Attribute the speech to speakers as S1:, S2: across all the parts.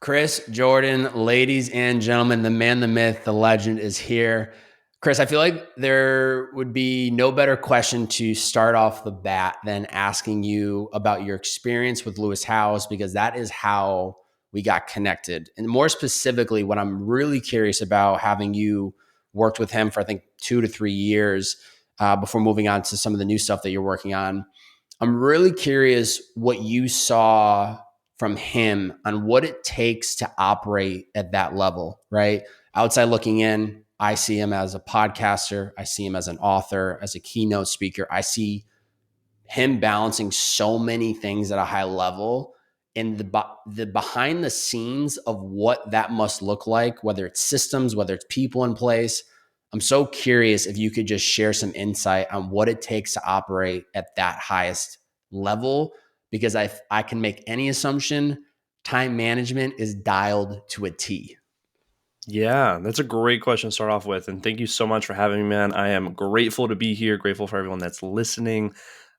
S1: Chris Jordan, ladies and gentlemen, the man, the myth, the legend is here. Chris, I feel like there would be no better question to start off the bat than asking you about your experience with Lewis Howes, because that is how we got connected. And more specifically, what I'm really curious about, having you worked with him for, I think, 2 to 3 years before moving on to some of the new stuff that you're working on. I'm really curious what you saw from him on what it takes to operate at that level, right? Outside looking in, I see him as a podcaster. I see him as an author, as a keynote speaker. I see him balancing so many things at a high level, and the behind the scenes of what that must look like, whether it's systems, whether it's people in place. I'm so curious if you could just share some insight on what it takes to operate at that highest level, because I can make any assumption, time management is dialed to a T.
S2: Yeah, that's a great question to start off with. And thank you so much for having me, man. I am grateful to be here, grateful for everyone that's listening.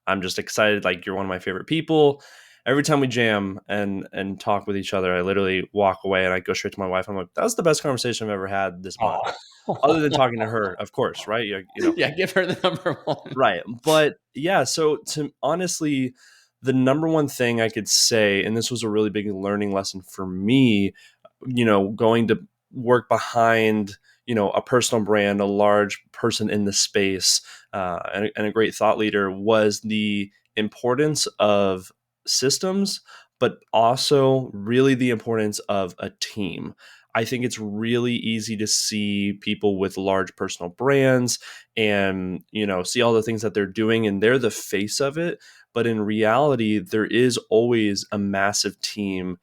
S2: I'm just excited. Like, you're one of my favorite people. Every time we jam and talk with each other, I literally walk away and I go straight to my wife. I'm like, that was the best conversation I've ever had this month. Other than talking to her, of course, right?
S1: Yeah, give her the number one.
S2: Right. But yeah, so to honestly, the number one thing I could say, and this was a really big learning lesson for me, going to work behind, a personal brand, a large person in the space, and a great thought leader, was the importance of systems, but also really the importance of a team. I think it's really easy to see people with large personal brands and, see all the things that they're doing and they're the face of it. But in reality, there is always a massive team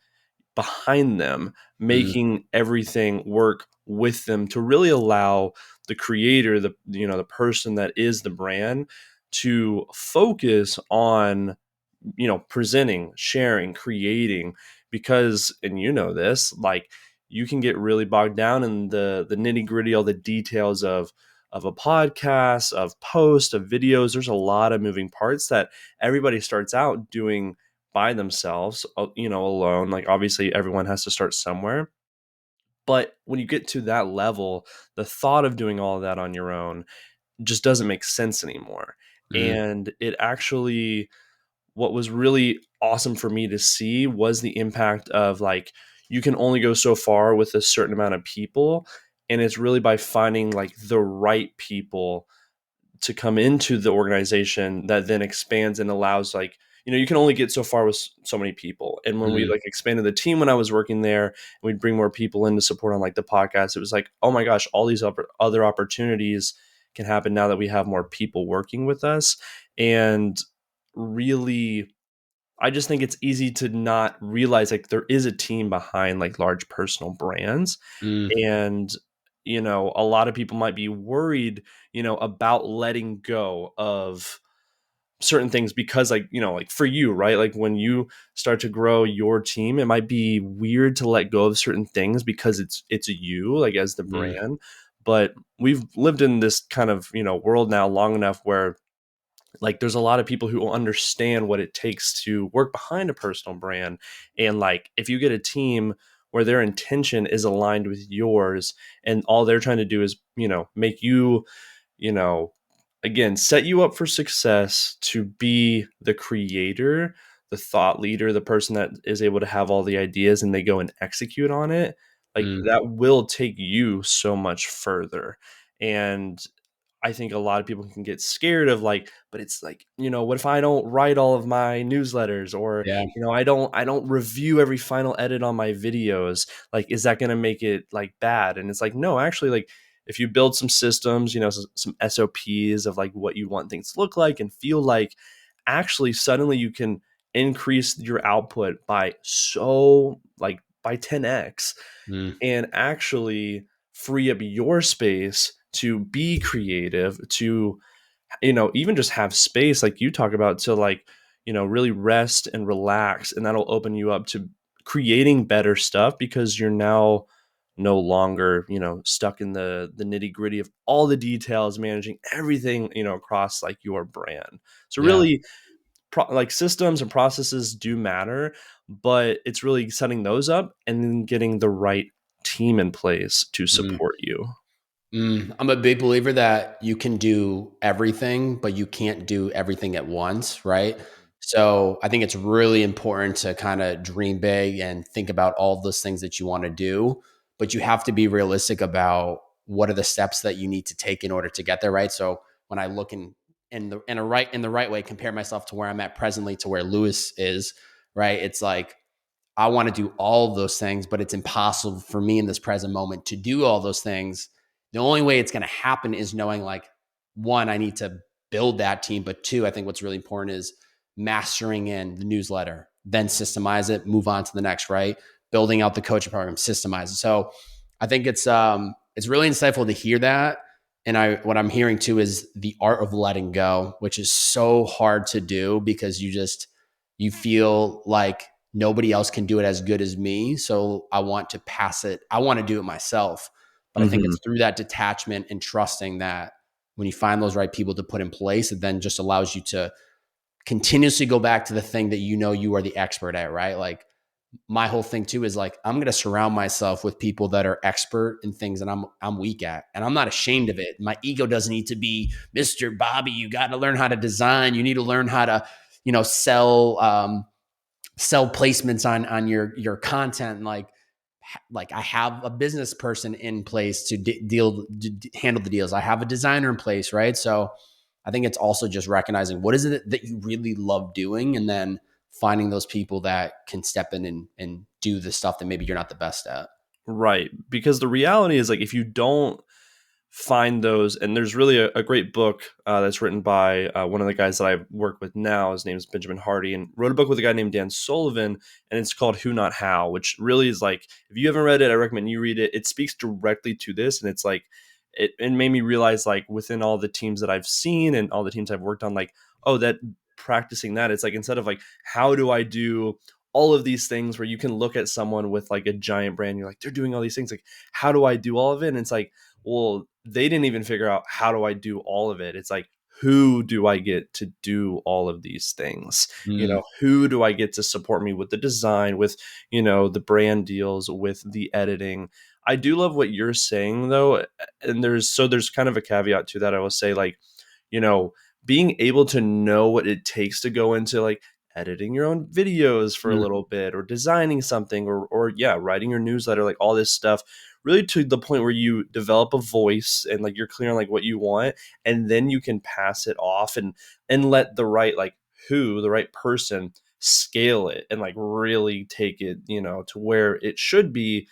S2: behind them
S1: Mm,
S2: making everything work with them to really allow the creator, the person that is the brand, to focus on, presenting, sharing, creating. Because, and this, like, you can get really bogged down in the nitty gritty, all the details of a podcast, of posts, of videos. There's a lot of moving parts that everybody starts out doing by themselves, alone. Like, obviously everyone has to start somewhere. But when you get to that level, the thought of doing all of that on your own just doesn't make sense anymore.
S1: mm,
S2: And it actually, what was really awesome for me to see was the impact of, like, you can only go so far with a certain amount of people. And it's really by finding like the right people to come into the organization that then expands and allows, like, you can only get so far with so many people. And when we
S1: mm.
S2: like expanded the team when I was working there, and we'd bring more people in to support on like the podcast, it was like, oh my gosh, all these other opportunities can happen now that we have more people working with us. And really, I just think it's easy to not realize, like, there is a team behind like large personal brands.
S1: Mm.
S2: And a lot of people might be worried, about letting go of certain things because, like, like for you, right, like when you start to grow your team, it might be weird to let go of certain things because it's you, like, as the
S1: Mm.
S2: brand. But we've lived in this kind of, world now long enough where, like, there's a lot of people who understand what it takes to work behind a personal brand. And, like, if you get a team where their intention is aligned with yours and all they're trying to do is, make you, you know again, set you up for success to be the creator, the thought leader, the person that is able to have all the ideas and they go and execute on it, like,
S1: Mm.
S2: that will take you so much further. And I think a lot of people can get scared of, like, but it's like, what if I don't write all of my newsletters, or,
S1: Yeah.
S2: I don't review every final edit on my videos? Like, is that going to make it like bad? And it's like, no, actually, like, if you build some systems, some SOPs of like what you want things to look like and feel like, actually suddenly you can increase your output by by 10x,
S1: Mm.
S2: and actually free up your space to be creative, to, even just have space like you talk about, to, like, really rest and relax. And that'll open you up to creating better stuff because you're now no longer, stuck in the nitty gritty of all the details, managing everything, across like your brand. So
S1: Yeah.
S2: really, like systems and processes do matter, but it's really setting those up and then getting the right team in place to
S1: Mm.
S2: support you.
S1: I'm a big believer that you can do everything, but you can't do everything at once, right? So I think it's really important to kind of dream big and think about all those things that you want to do, but you have to be realistic about what are the steps that you need to take in order to get there, right? So when I look in the right way, compare myself to where I'm at presently to where Lewis is, right? It's like I want to do all of those things, but it's impossible for me in this present moment to do all those things. The only way it's going to happen is knowing, like, one, I need to build that team, but two, I think what's really important is mastering in the newsletter, then systemize it, move on to the next, right? Building out the coaching program, systemize it. So I think it's really insightful to hear that. And what I'm hearing too is the art of letting go, which is so hard to do because you feel like nobody else can do it as good as me. So I want to pass it. I want to do it myself. But I think
S2: Hmm.
S1: it's through that detachment and trusting that when you find those right people to put in place, it then just allows you to continuously go back to the thing that you know you are the expert at, right? Like my whole thing too is like I'm going to surround myself with people that are expert in things that I'm weak at, and I'm not ashamed of it. My ego doesn't need to be Mr. Bobby. You got to learn how to design. You need to learn how to, sell placements on your content. And like I have a business person in place to handle the deals. I have a designer in place, right? So I think it's also just recognizing what is it that you really love doing, and then finding those people that can step in and do the stuff that maybe you're not the best at.
S2: Right. Because the reality is, like, if you don't find those, and there's really a great book that's written by one of the guys that I work with now. His name is Benjamin Hardy, and wrote a book with a guy named Dan Sullivan, and it's called Who Not How, which really is like, if you haven't read it, I recommend you read it. It speaks directly to this, and it's like, it made me realize, like, within all the teams that I've seen and all the teams I've worked on, like, oh, that practicing that, it's like, instead of like, how do I do all of these things, where you can look at someone with like a giant brand, you're like, they're doing all these things, like, how do I do all of it? And it's like, well, they didn't even figure out, how do I do all of it? It's like, who do I get to do all of these things?
S1: Mm,
S2: Who do I get to support me with the design, with, the brand deals, with the editing? I do love what you're saying though. And there's kind of a caveat to that. I will say, like, you know, being able to know what it takes to go into, like, editing your own videos for a
S1: mm,
S2: little bit, or designing something, or yeah, writing your newsletter, like all this stuff, really to the point where you develop a voice and, like, you're clear on, like, what you want, and then you can pass it off, and let the right, like, the right person scale it and, like, really take it, to where it should be.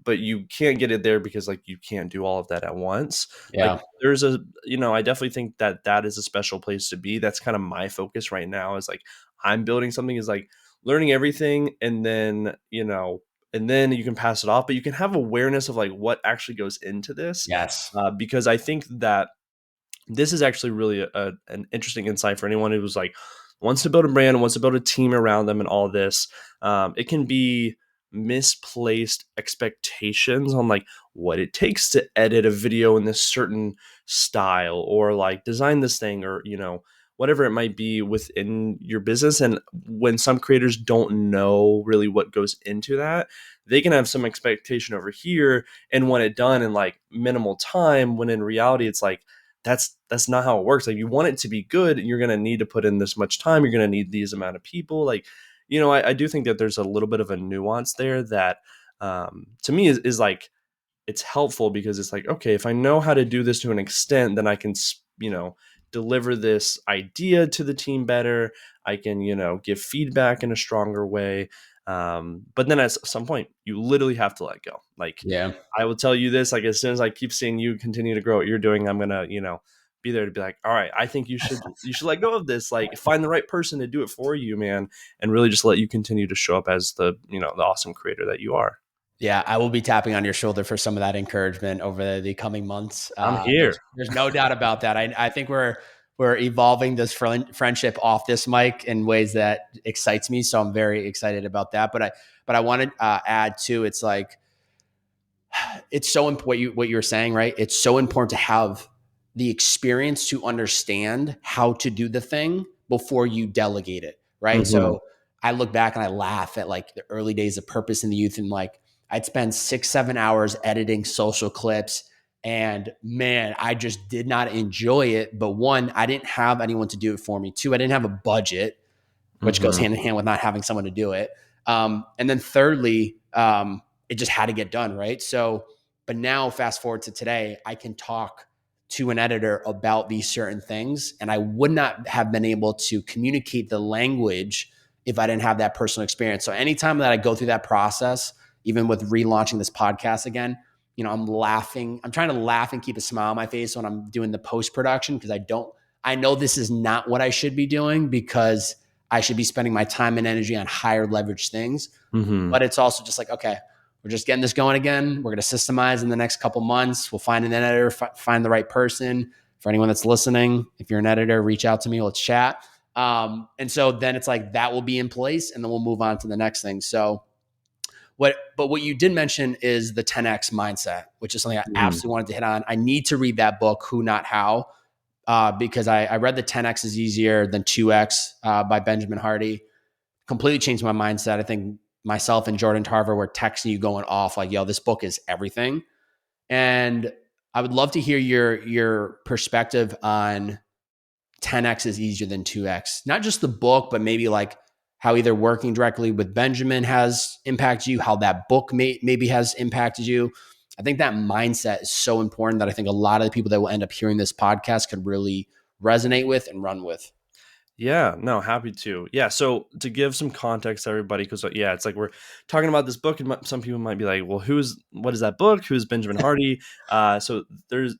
S2: But you can't get it there because, like, you can't do all of that at once. Like,
S1: yeah.
S2: there's I definitely think that that is a special place to be. That's kind of my focus right now, is like, I'm building something, is like learning everything, and then you can pass it off, but you can have awareness of, like, what actually goes into this.
S1: Yes.
S2: Because I think that this is actually really an interesting insight for anyone who was like, wants to build a brand, wants to build a team around them, and all this. It can be misplaced expectations on, like, what it takes to edit a video in this certain style, or like design this thing, or whatever it might be within your business. And when some creators don't know really what goes into that, they can have some expectation over here and want it done in, like, minimal time, when in reality it's like, that's not how it works. Like, you want it to be good, you're going to need to put in this much time, you're going to need these amount of people. Like, I do think that there's a little bit of a nuance there that, to me, is like, it's helpful, because it's like, okay, if I know how to do this to an extent, then I can, deliver this idea to the team better. I can, give feedback in a stronger way. But then at some point, you literally have to let go. Like,
S1: Yeah.
S2: I will tell you this, like, as soon as I keep seeing you continue to grow what you're doing, I'm gonna, be there to be like, all right, I think you should let go of this. Like, find the right person to do it for you, man, and really just let you continue to show up as the awesome creator that you are.
S1: Yeah, I will be tapping on your shoulder for some of that encouragement over the coming months.
S2: I'm
S1: There's
S2: here.
S1: there's no doubt about that. I think we're evolving this friendship off this mic in ways that excites me. So I'm very excited about that. But I want to add too. It's like it's so important what you were saying, right? It's so important to have the experience to understand how to do the thing, before you delegate it, right?
S2: Mm-hmm.
S1: So I look back and I laugh at like the early days of purpose in the youth, and like I'd spend 6, 7 hours editing social clips. And man, I just did not enjoy it. But one, I didn't have anyone to do it for me. Two, I didn't have a budget, which goes
S2: Mm-hmm.
S1: hand in hand with not having someone to do it. And then thirdly, it just had to get done, right? So, but now fast forward to today, I can talk to an editor about these certain things, and I would not have been able to communicate the language if I didn't have that personal experience. So anytime that I go through that process, even with relaunching this podcast again, I'm laughing. I'm trying to laugh and keep a smile on my face when I'm doing the post production, because I know this is not what I should be doing, because I should be spending my time and energy on higher leverage things.
S2: Mm-hmm.
S1: But it's also just like, okay, we're just getting this going again. We're going to systemize in the next couple months. We'll find an editor, find the right person. For anyone that's listening, if you're an editor, reach out to me. Let's chat. And so then it's like that will be in place, and then we'll move on to the next thing. So what you did mention is the 10x mindset, which is something I
S2: Mm-hmm.
S1: absolutely wanted to hit on. I need to read that book, Who Not How, because I read the 10x is easier than 2x by Benjamin Hardy. Completely changed my mindset. I think myself and Jordan Tarver were texting you going off like, yo, this book is everything. And I would love to hear your perspective on 10x is easier than 2x. Not just the book, but maybe like how either working directly with Benjamin has impacted you, how that book maybe has impacted you. I think that mindset is so important that I think a lot of the people that will end up hearing this podcast could really resonate with and run with.
S2: Yeah, no, happy to. Yeah, so to give some context to everybody, because yeah, it's like we're talking about this book, and some people might be like, "Well, what is that book? Who's Benjamin Hardy?" So there's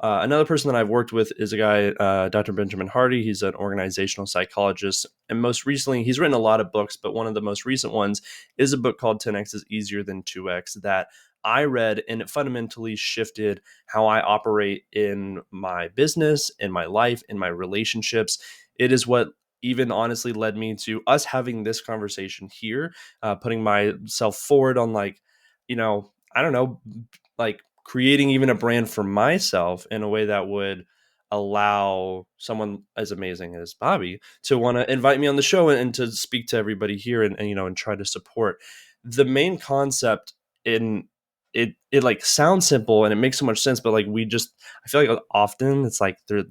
S2: another person that I've worked with is a guy, Dr. Benjamin Hardy. He's an organizational psychologist, and most recently, he's written a lot of books, but one of the most recent ones is a book called "10x is Easier Than 2x" that I read, and it fundamentally shifted how I operate in my business, in my life, in my relationships. It is what even honestly led me to us having this conversation here, putting myself forward on I don't know, like creating even a brand for myself in a way that would allow someone as amazing as Bobby to want to invite me on the show and to speak to everybody here and try to support the main concept in it like sounds simple and it makes so much sense, but like I feel like often it's like the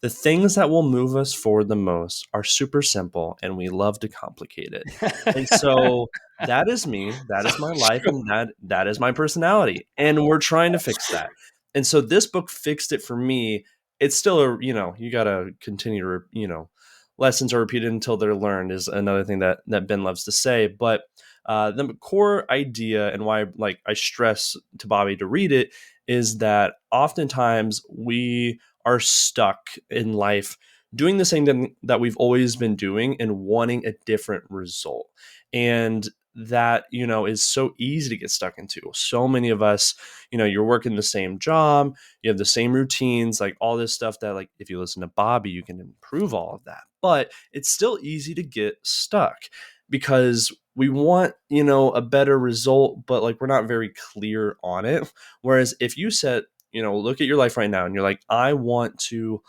S2: things that will move us forward the most are super simple and we love to complicate it. And so that is me, that is my
S1: So
S2: life,
S1: true.
S2: and that is my personality. And we're trying to fix that. And so this book fixed it for me. It's still you got to continue to, lessons are repeated until they're learned is another thing that Ben loves to say. But the core idea and why like I stress to Bobby to read it is that oftentimes we are stuck in life doing the same thing that we've always been doing and wanting a different result. And that, is so easy to get stuck into. So many of us, you're working the same job, you have the same routines, like all this stuff that, like, if you listen to Bobby, you can improve all of that. But it's still easy to get stuck because we want, a better result, but like we're not very clear on it. Whereas if you said, look at your life right now and you're like, I want to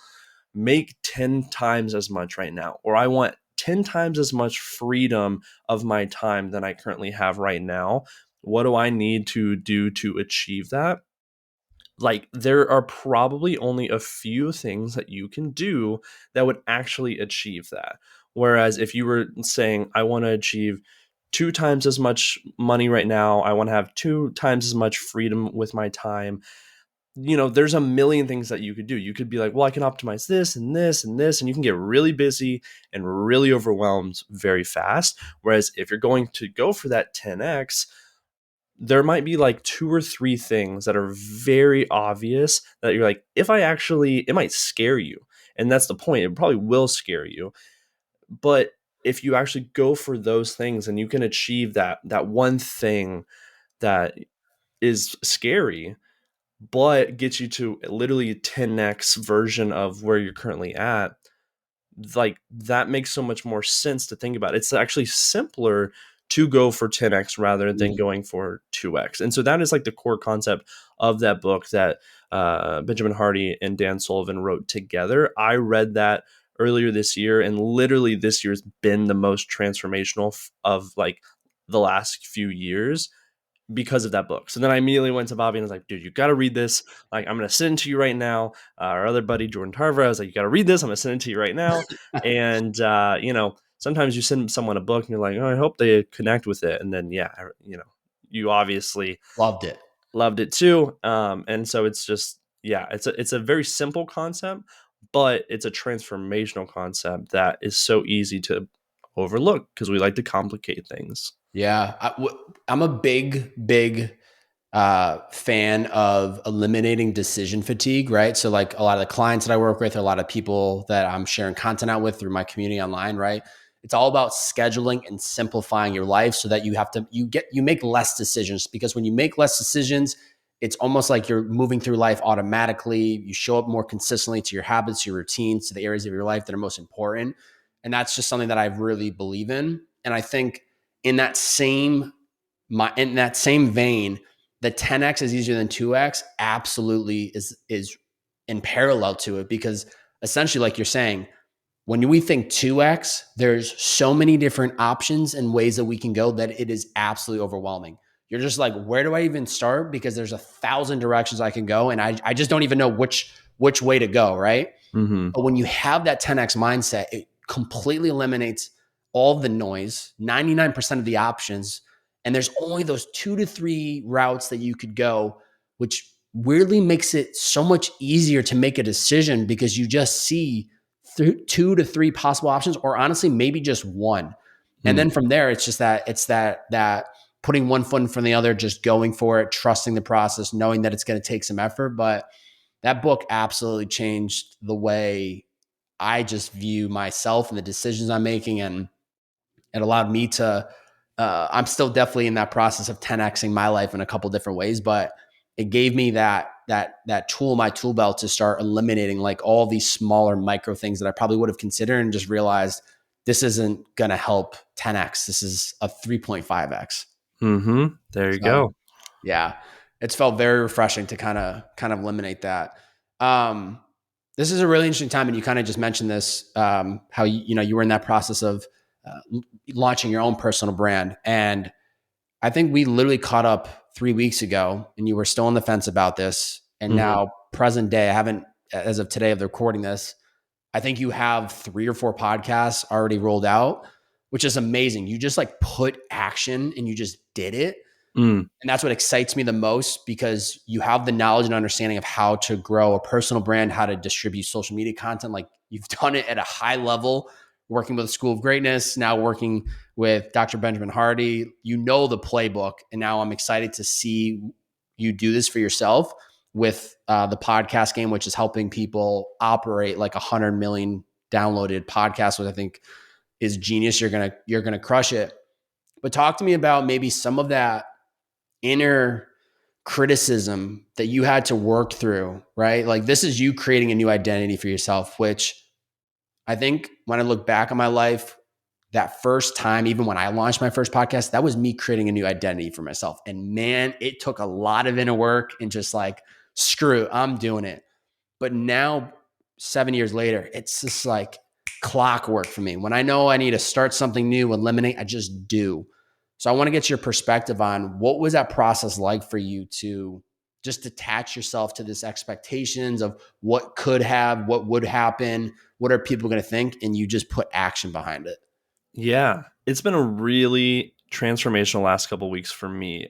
S2: make 10 times as much right now, or I want 10 times as much freedom of my time than I currently have right now. What do I need to do to achieve that? Like, there are probably only a few things that you can do that would actually achieve that. Whereas if you were saying, I want to achieve 2 times as much money right now, I want to have 2 times as much freedom with my time, there's a million things that you could do. You could be like, well, I can optimize this and this and this, and you can get really busy and really overwhelmed very fast. Whereas if you're going to go for that 10x, there might be like 2 or 3 things that are very obvious that you're like, it might scare you. And that's the point. It probably will scare you. But if you actually go for those things and you can achieve that one thing that is scary, but gets you to literally a 10x version of where you're currently at, like that makes so much more sense to think about. It's actually simpler to go for 10x rather than going for 2x. And so that is like the core concept of that book that Benjamin Hardy and Dan Sullivan wrote together. I read that earlier this year, and literally this year's been the most transformational of like the last few years because of that book. So then I immediately went to Bobby and I was like, dude, you got to read this. Like, I'm going to send it to you right now. Our other buddy, Jordan Tarver, I was like, you got to read this. I'm going to send it to you right now. And, sometimes you send someone a book and you're like, oh, I hope they connect with it. And then, yeah, you obviously
S1: Loved it.
S2: loved it too. And so it's just, yeah, it's a very simple concept, but it's a transformational concept that is so easy to overlook because we like to complicate things.
S1: Yeah. I'm a big fan of eliminating decision fatigue, right? So, like a lot of the clients that I work with, a lot of people that I'm sharing content out with through my community online, right? It's all about scheduling and simplifying your life so that you make less decisions, because when you make less decisions, it's almost like you're moving through life automatically. You show up more consistently to your habits, your routines, to the areas of your life that are most important. And that's just something that I really believe in. And I think in that same in that same vein, the 10x is easier than 2x absolutely is in parallel to it, because essentially, like you're saying, when we think 2x, there's so many different options and ways that we can go that it is absolutely overwhelming. You're just like, where do I even start? Because there's 1,000 directions I can go, and I just don't even know which way to go, right?
S2: Mm-hmm.
S1: But when you have that 10x mindset, it completely eliminates all the noise, 99% of the options. And there's only those 2 to 3 routes that you could go, which weirdly makes it so much easier to make a decision, because you just see 2 to 3 possible options, or honestly, maybe just one. And then from there, it's that putting one foot in front of the other, just going for it, trusting the process, knowing that it's going to take some effort. But that book absolutely changed the way I just view myself and the decisions I'm making. And it allowed me to, I'm still definitely in that process of 10xing my life in a couple different ways, but it gave me that tool in my tool belt to start eliminating like all these smaller micro things that I probably would have considered, and just realized this isn't going to help 10x. This is a 3.5x.
S2: Mm-hmm. There you
S1: So
S2: go.
S1: yeah, it's felt very refreshing to kind of eliminate that. Um, this is a really interesting time, and you kind of just mentioned this, how you were in that process of launching your own personal brand, and I think we literally caught up 3 weeks ago, and you were still on the fence about this, and
S2: Mm-hmm.
S1: now present day, I haven't, as of today of the recording this, I think you have 3 or 4 podcasts already rolled out, which is amazing. You just like put action and you just did it.
S2: Mm.
S1: And that's what excites me the most, because you have the knowledge and understanding of how to grow a personal brand, how to distribute social media content. Like, you've done it at a high level, working with the School of Greatness, now working with Dr. Benjamin Hardy. You know the playbook. And now I'm excited to see you do this for yourself with the podcast game, which is helping people operate like 100 million downloaded podcasts, which I think is genius. You're gonna crush it. But talk to me about maybe some of that inner criticism that you had to work through, right? Like, this is you creating a new identity for yourself, which I think when I look back on my life, that first time, even when I launched my first podcast, that was me creating a new identity for myself. And man, it took a lot of inner work and just like, screw it, I'm doing it. But now, 7 years later, it's just like clockwork for me. When I know I need to start something new, eliminate, I just do. So I want to get your perspective on what was that process like for you to just detach yourself to this expectations of what could have, what would happen, what are people going to think, and you just put action behind it.
S2: Yeah, it's been a really transformational last couple weeks for me.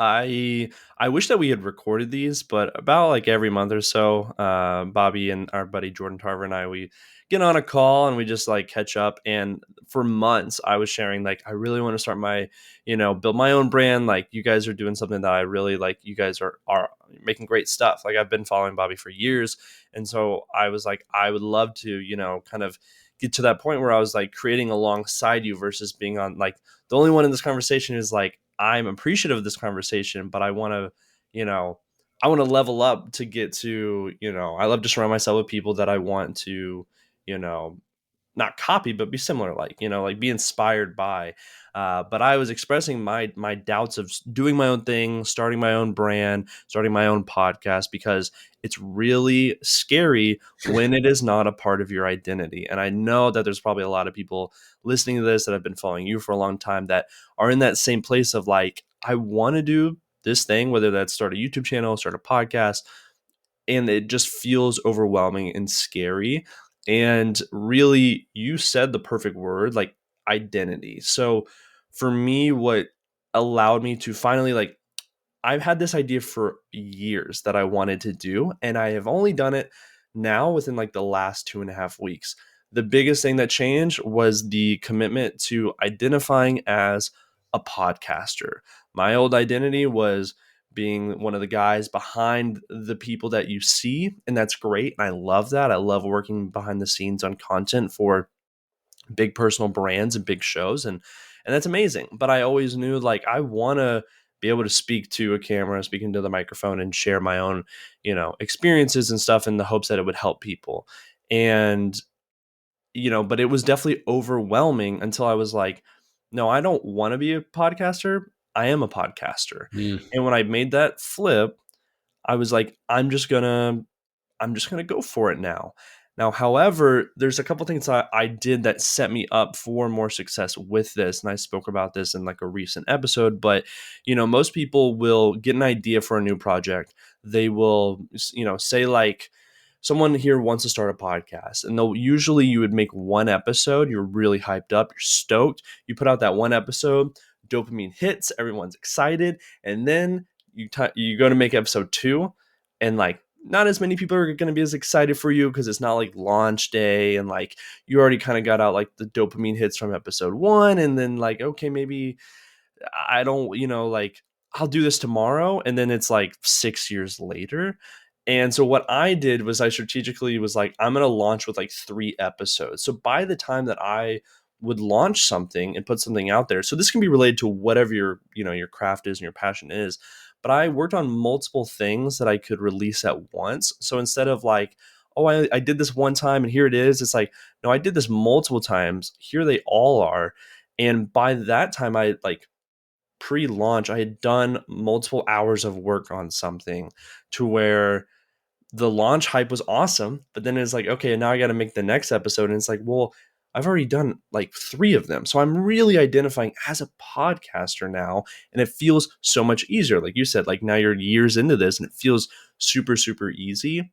S2: I wish that we had recorded these, but about like every month or so, Bobby and our buddy Jordan Tarver and I, we get on a call and we just like catch up. And for months, I was sharing like, I really want to start my, build my own brand. Like, you guys are doing something that I really like. You guys are making great stuff. Like, I've been following Bobby for years, and so I was like, I would love to, kind of get to that point where I was like creating alongside you versus being on like the only one in this conversation is like, I'm appreciative of this conversation, but I want to, I want to level up to get to, I love to surround myself with people that I want to, you know, not copy, but be similar, like, like be inspired by. But I was expressing my doubts of doing my own thing, starting my own brand, starting my own podcast, because it's really scary when it is not a part of your identity. And I know that there's probably a lot of people listening to this that have been following you for a long time that are in that same place of like, I want to do this thing, whether that's start a YouTube channel, start a podcast, and it just feels overwhelming and scary. And really, you said the perfect word, like identity. So for me, what allowed me to finally, like, I've had this idea for years that I wanted to do, and I have only done it now within like the last 2.5 weeks. The biggest thing that changed was the commitment to identifying as a podcaster. My old identity was being one of the guys behind the people that you see, and that's great. And I love that. I love working behind the scenes on content for big personal brands and big shows, and that's amazing. But I always knew, like, I want to be able to speak to a camera, speak into the microphone, and share my own experiences and stuff in the hopes that it would help people. And but it was definitely overwhelming until I was like, no, I don't want to be a podcaster, I am a podcaster.
S1: Mm.
S2: And when I made that flip, I was like, I'm just gonna go for it now. Now, however, there's a couple things I did that set me up for more success with this, and I spoke about this in like a recent episode. But most people will get an idea for a new project. They will, say like someone here wants to start a podcast, and they'll usually you would make one episode. You're really hyped up. You're stoked. You put out that one episode. Dopamine hits. Everyone's excited, and then you go to make episode two, and like not as many people are going to be as excited for you because it's not like launch day, and like you already kind of got out like the dopamine hits from episode one, and then like, okay, maybe I don't, like, I'll do this tomorrow, and then it's like 6 years later. And so what I did was I strategically was like, I'm going to launch with like 3 episodes. So by the time that I would launch something and put something out there, so this can be related to whatever your craft is and your passion is, but I worked on multiple things that I could release at once. So instead of like, oh, I did this one time and here it is, it's like, no, I did this multiple times. Here they all are. And by that time, I like pre-launch, I had done multiple hours of work on something to where the launch hype was awesome, but then it's like, okay, now I got to make the next episode. And it's like, well, I've already done like 3 of them. So I'm really identifying as a podcaster now. And it feels so much easier. Like you said, like now you're years into this and it feels super, super easy.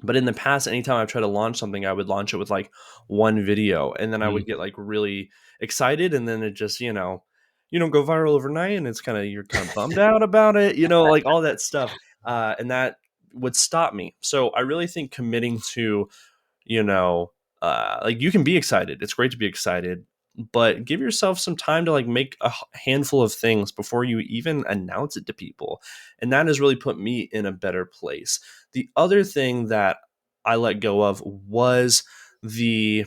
S2: But in the past, anytime I've tried to launch something, I would launch it with like one video, and then I would
S1: Mm.
S2: get like really excited, and then it just, you don't go viral overnight, and it's kind of, you're kind of bummed out about it, like all that stuff. And that would stop me. So I really think committing to, you know, like you can be excited. It's great to be excited, but give yourself some time to like make a handful of things before you even announce it to people. And that has really put me in a better place. The other thing that I let go of was the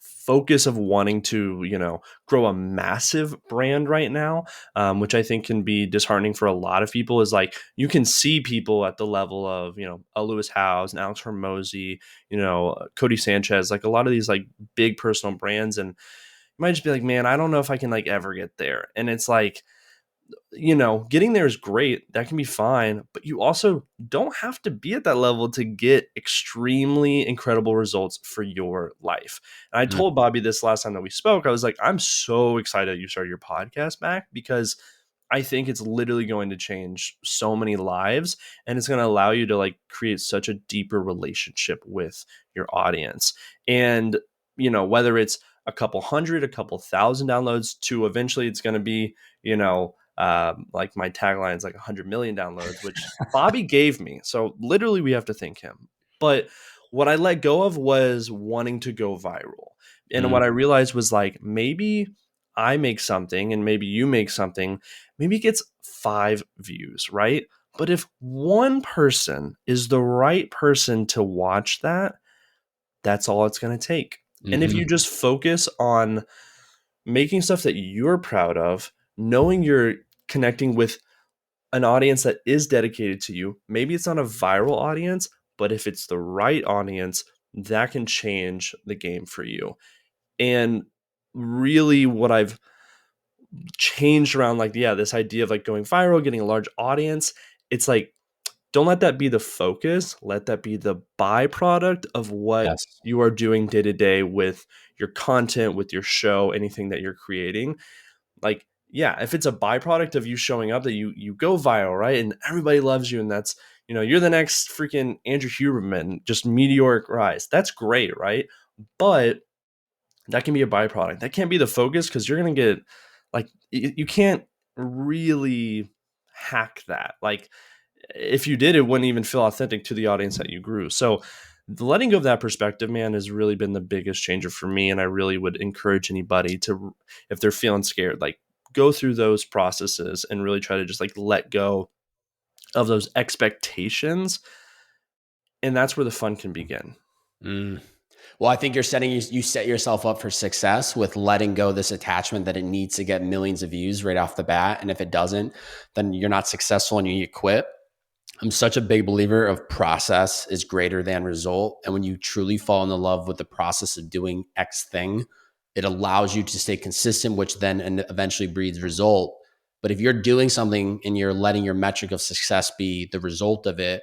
S2: focus of wanting to, grow a massive brand right now, which I think can be disheartening for a lot of people. Is like you can see people at the level of, a Lewis Howes and Alex Hormozy, Cody Sanchez, like a lot of these like big personal brands, and you might just be like, man, I don't know if I can like ever get there. And it's like, getting there is great. That can be fine. But you also don't have to be at that level to get extremely incredible results for your life. And I
S1: Mm.
S2: told Bobby this last time that we spoke. I was like, I'm so excited that you started your podcast back, because I think it's literally going to change so many lives, and it's going to allow you to like create such a deeper relationship with your audience. And, whether it's a couple hundred, a couple thousand downloads to eventually it's going to be, like my tagline is like 100 million downloads, which Bobby gave me. So literally we have to thank him. But what I let go of was wanting to go viral. And what
S1: Mm.
S2: I realized was like, maybe I make something and maybe you make something, maybe it gets 5 views, right? But if one person is the right person to watch that, that's all it's going to take. And if you
S1: Hmm.
S2: just focus on making stuff that you're proud of, knowing you're connecting with an audience that is dedicated to you, maybe it's not a viral audience, but if it's the right audience, that can change the game for you. And really what I've changed around, like, yeah, this idea of like going viral, getting a large audience, it's like, don't let that be the focus. Let that be the byproduct of what
S1: Yes.
S2: you are doing day to day with your content, with your show, anything that you're creating. Like, yeah, if it's a byproduct of you showing up that you go viral, right? And everybody loves you, and that's, you're the next freaking Andrew Huberman, just meteoric rise. That's great, right? But that can be a byproduct. That can't be the focus, because you're gonna get, like, you can't really hack that. Like, if you did, it wouldn't even feel authentic to the audience that you grew. So letting go of that perspective, man, has really been the biggest changer for me. And I really would encourage anybody to, if they're feeling scared, like, go through those processes and really try to just like let go of those expectations. And that's where the fun can begin.
S1: Mm. Well, I think you set yourself up for success with letting go this attachment that it needs to get millions of views right off the bat. And if it doesn't, then you're not successful and you quit. I'm such a big believer of process is greater than result. And when you truly fall in love with the process of doing X thing, it allows you to stay consistent, which then eventually breeds result. But if you're doing something and you're letting your metric of success be the result of it,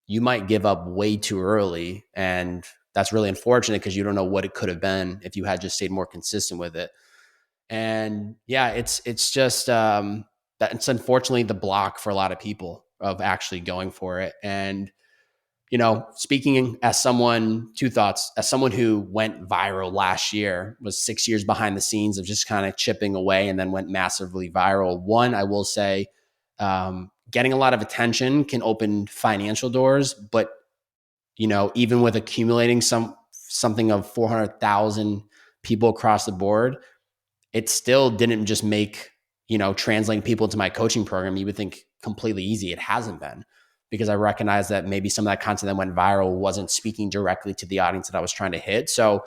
S1: you might give up way too early. And that's really unfortunate because you don't know what it could have been if you had just stayed more consistent with it. And yeah, it's just that it's unfortunately the block for a lot of people of actually going for it. And speaking as someone, two thoughts, as someone who went viral last year, was 6 years behind the scenes of just kind of chipping away and then went massively viral. One, I will say, getting a lot of attention can open financial doors, but even with accumulating something of 400,000 people across the board, it still didn't just make, translating people into my coaching program, you would think completely easy. It hasn't been, because I recognize that maybe some of that content that went viral wasn't speaking directly to the audience that I was trying to hit. So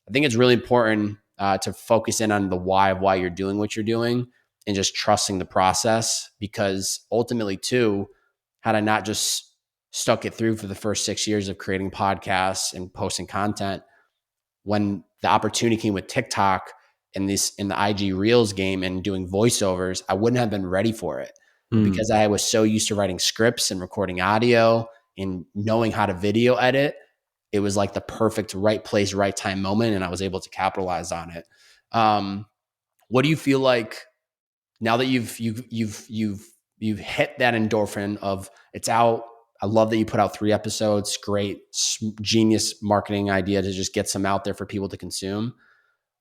S1: I think it's really important to focus in on the why of why you're doing what you're doing and just trusting the process, because ultimately too, had I not just stuck it through for the first 6 years of creating podcasts and posting content, when the opportunity came with TikTok in the IG Reels game and doing voiceovers, I wouldn't have been ready for it. But
S2: Mm.
S1: because I was so used to writing scripts and recording audio and knowing how to video edit, it was like the perfect right place, right time moment, and I was able to capitalize on it. What do you feel like now that you've hit that endorphin of it's out? I love that you put out 3 episodes. Great, genius marketing idea to just get some out there for people to consume.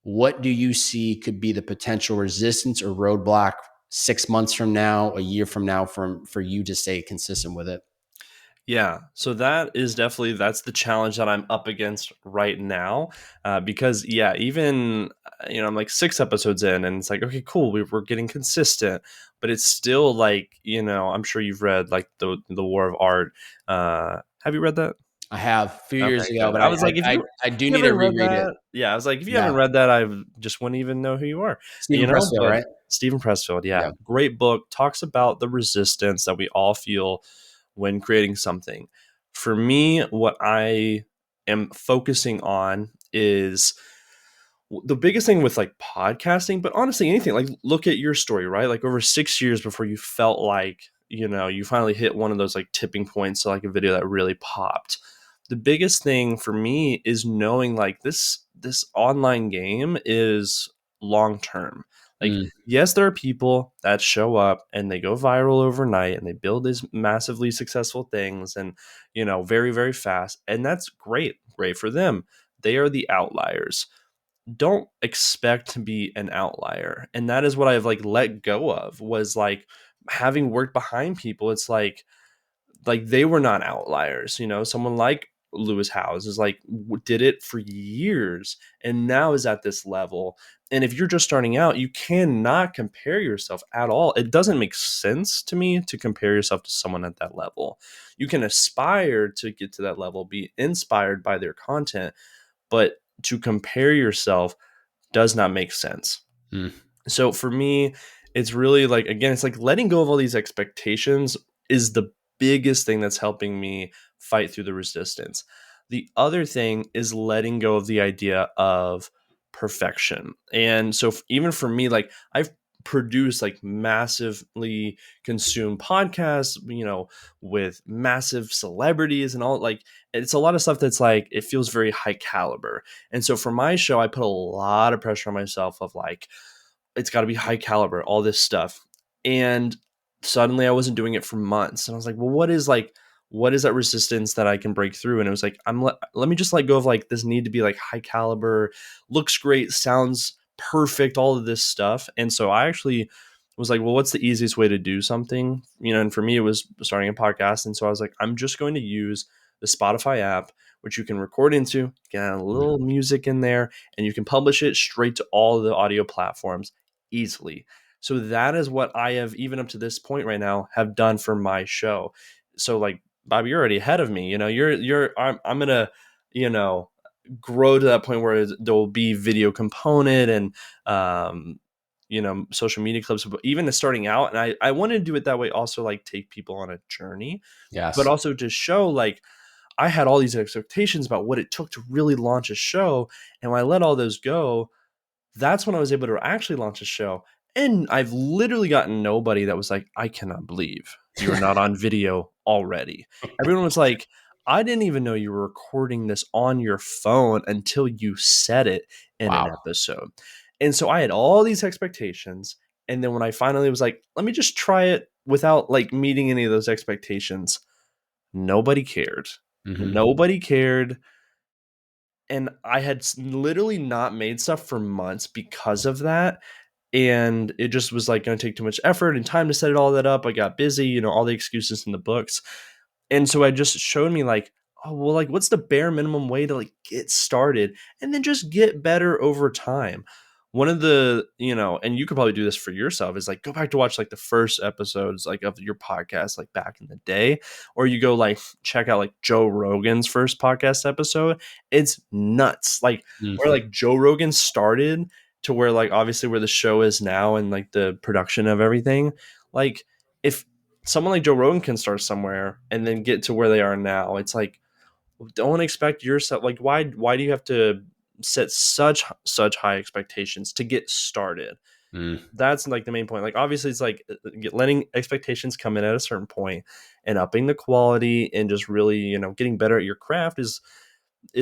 S1: What do you see could be the potential resistance or roadblock 6 months from now, a year from now, for you to stay consistent with it?
S2: Yeah, so that's the challenge that I'm up against right now, because yeah, even I'm like 6 episodes in, and it's like, okay, cool, we're getting consistent, but it's still like, I'm sure you've read like the War of Art. Have you read that?
S1: I have a few
S2: Okay,
S1: years ago,
S2: good.
S1: but
S2: I was like,
S1: I
S2: if
S1: do
S2: you
S1: need to
S2: haven't read
S1: reread it.
S2: that, yeah, I was like, if you
S1: Yeah,
S2: haven't read that, I just wouldn't even know who you are,
S1: Stephen Pressfield,
S2: But
S1: right?
S2: Stephen Pressfield, yeah,
S1: Yeah.
S2: great book, talks about the resistance that we all feel when creating something. For me, what I am focusing on is the biggest thing with like podcasting, but honestly, anything. Like, look at your story, right? Like, over 6 years before you felt like, you finally hit one of those like tipping points, so like a video that really popped. The biggest thing for me is knowing like this online game is long term. Like,
S1: Mm,
S2: yes, there are people that show up and they go viral overnight and they build these massively successful things, and very, very fast, and that's great for them. They are the outliers. Don't expect to be an outlier. And that is what I've like let go of, was like, having worked behind people, it's like they were not outliers. Someone like Lewis Howes is like, did it for years and now is at this level. And if you're just starting out, you cannot compare yourself at all. It doesn't make sense to me to compare yourself to someone at that level. You can aspire to get to that level, be inspired by their content, but to compare yourself does not make sense.
S1: mm,
S2: So for me, it's really like, again, it's like letting go of all these expectations is the biggest thing that's helping me fight through the resistance. The other thing is letting go of the idea of perfection. And so even for me, like I've produced like massively consumed podcasts, with massive celebrities and all, like it's a lot of stuff that's like it feels very high caliber. And so for my show, I put a lot of pressure on myself of like it's got to be high caliber, all this stuff. And suddenly I wasn't doing it for months. And I was like, well, what is that resistance that I can break through? And it was like, let me just let go of like this need to be like high caliber, looks great, sounds perfect, all of this stuff. And so I actually was like, well, what's the easiest way to do something? And for me, it was starting a podcast. And so I was like, I'm just going to use the Spotify app, which you can record into, get a little music in there, and you can publish it straight to all the audio platforms easily. So that is what I have, even up to this point right now, have done for my show. So like Bobby, you're already ahead of me. I'm gonna, you know, grow to that point where there'll be video component and social media clips, but even starting out, and I want to do it that way also, like take people on a journey, but
S1: Yes.
S2: also to show like I had all these expectations about what it took to really launch a show. And when I let all those go, that's when I was able to actually launch a show. And I've literally gotten nobody that was like, I cannot believe you are not on video already. Everyone was like, I didn't even know you were recording this on your phone until you said it in an
S1: Wow.
S2: episode. And so I had all these expectations. And then when I finally was like, let me just try it without like meeting any of those expectations, nobody cared.
S1: Hmm.
S2: Nobody cared. And I had literally not made stuff for months because of that. And it just was like going to take too much effort and time to set it all that up. I got busy, all the excuses in the books. And so I just showed me like, oh, well, like what's the bare minimum way to like get started and then just get better over time. One of the, and you could probably do this for yourself, is like go back to watch like the first episodes like of your podcast like back in the day, or you go like check out like Joe Rogan's first podcast episode. It's nuts. Like where
S1: Mm.
S2: like Joe Rogan started to where like obviously where the show is now and like the production of everything. Like if someone like Joe Rogan can start somewhere and then get to where they are now, it's like don't expect yourself, like why do you have to set such high expectations to get started?
S1: Mm.
S2: That's like the main point. Like obviously it's like letting expectations come in at a certain point and upping the quality and just really, getting better at your craft is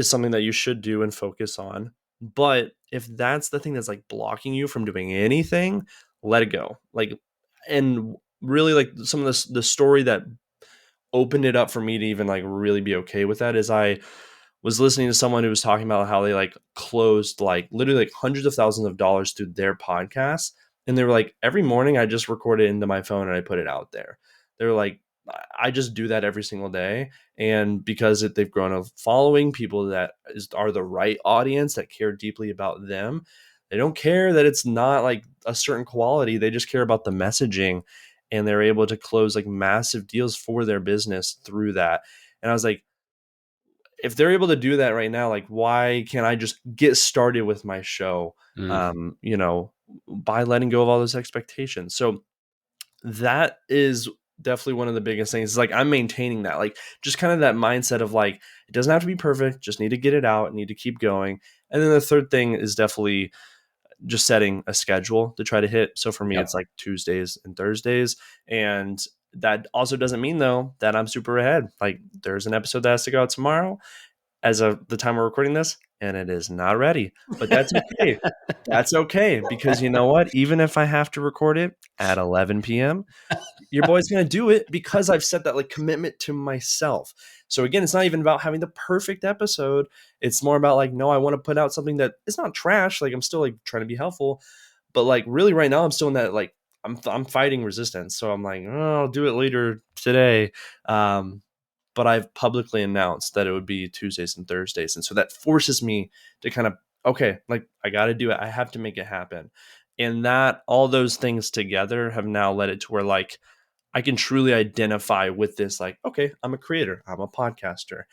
S2: something that you should do and focus on. But if that's the thing that's like blocking you from doing anything, let it go. Like, and really like some of the story that opened it up for me to even like really be okay with that is I was listening to someone who was talking about how they like closed like literally like hundreds of thousands of dollars through their podcast. And they were like, every morning I just record it into my phone and I put it out there. They were like, I just do that every single day. And because they've grown a following, people that are the right audience that care deeply about them. They don't care that it's not like a certain quality. They just care about the messaging, and they're able to close like massive deals for their business through that. And I was like, if they're able to do that right now, like why can't I just get started with my show?
S1: Mm.
S2: By letting go of all those expectations. So that is definitely one of the biggest things. Is like I'm maintaining that, like just kind of that mindset of like it doesn't have to be perfect, just need to get it out, need to keep going. And then the third thing is definitely just setting a schedule to try to hit. So for me,
S1: Yep.
S2: it's like Tuesdays and Thursdays. And that also doesn't mean though that I'm super ahead. Like there's an episode that has to go out tomorrow as of the time we're recording this, and it is not ready. But that's okay. That's okay because you know what? Even if I have to record it at 11 p.m., your boy's gonna do it because I've set that like commitment to myself. So again, it's not even about having the perfect episode. It's more about like, no, I want to put out something that is not trash. Like I'm still like trying to be helpful, but like really right now I'm still in that like I'm fighting resistance. So I'm like, oh, I'll do it later today. Um, but I've publicly announced that it would be Tuesdays and Thursdays, and so that forces me to kind of okay, like I got to do it. I have to make it happen. And that all those things together have now led it to where like I can truly identify with this, like, okay, I'm a creator, I'm a podcaster.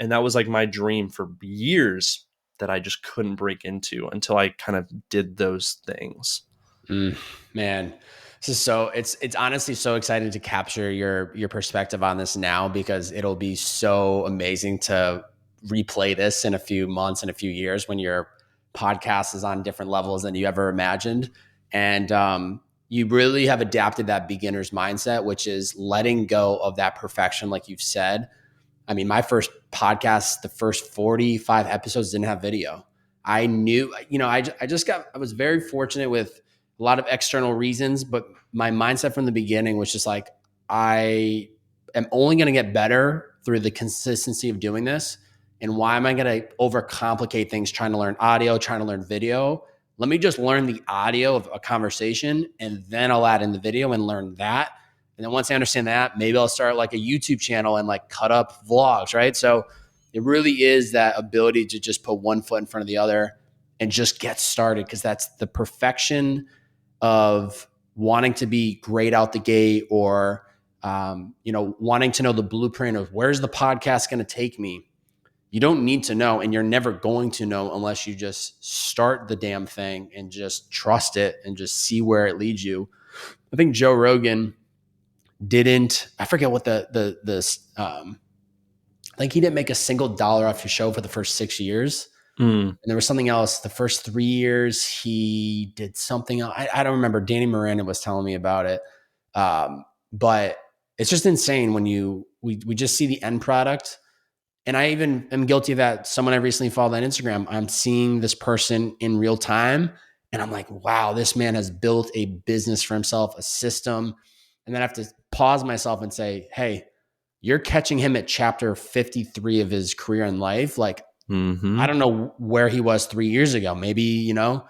S2: And that was like my dream for years that I just couldn't break into until I kind of did those things.
S1: Mm, man, this is so it's honestly so exciting to capture your perspective on this now because it'll be so amazing to replay this in a few months and a few years when your podcast is on different levels than you ever imagined. And you really have adapted that beginner's mindset, which is letting go of that perfection, like you've said. I mean, my first podcast, the first 45 episodes didn't have video. I knew, I was very fortunate with a lot of external reasons, but my mindset from the beginning was just like, I am only going to get better through the consistency of doing this. And why am I going to overcomplicate things trying to learn audio, trying to learn video? Let me just learn the audio of a conversation and then I'll add in the video and learn that. And then once I understand that, maybe I'll start like a YouTube channel and like cut up vlogs, right? So it really is that ability to just put one foot in front of the other and just get started, because that's the perfection of wanting to be great out the gate, or wanting to know the blueprint of where's the podcast going to take me. You don't need to know, and you're never going to know unless you just start the damn thing and just trust it and just see where it leads you. I think Joe Rogan didn't, I forget what I think he didn't make a single dollar off his show for the first 6 years.
S2: Mm.
S1: And there was something else. The first 3 years, he did something else. I don't remember. Danny Miranda was telling me about it. But it's just insane when we just see the end product. And I even am guilty of that. Someone I recently followed on Instagram, I'm seeing this person in real time. And I'm like, wow, this man has built a business for himself, a system. And then I have to pause myself and say, hey, you're catching him at chapter 53 of his career in life. Like, I don't know where he was 3 years ago. Maybe, no,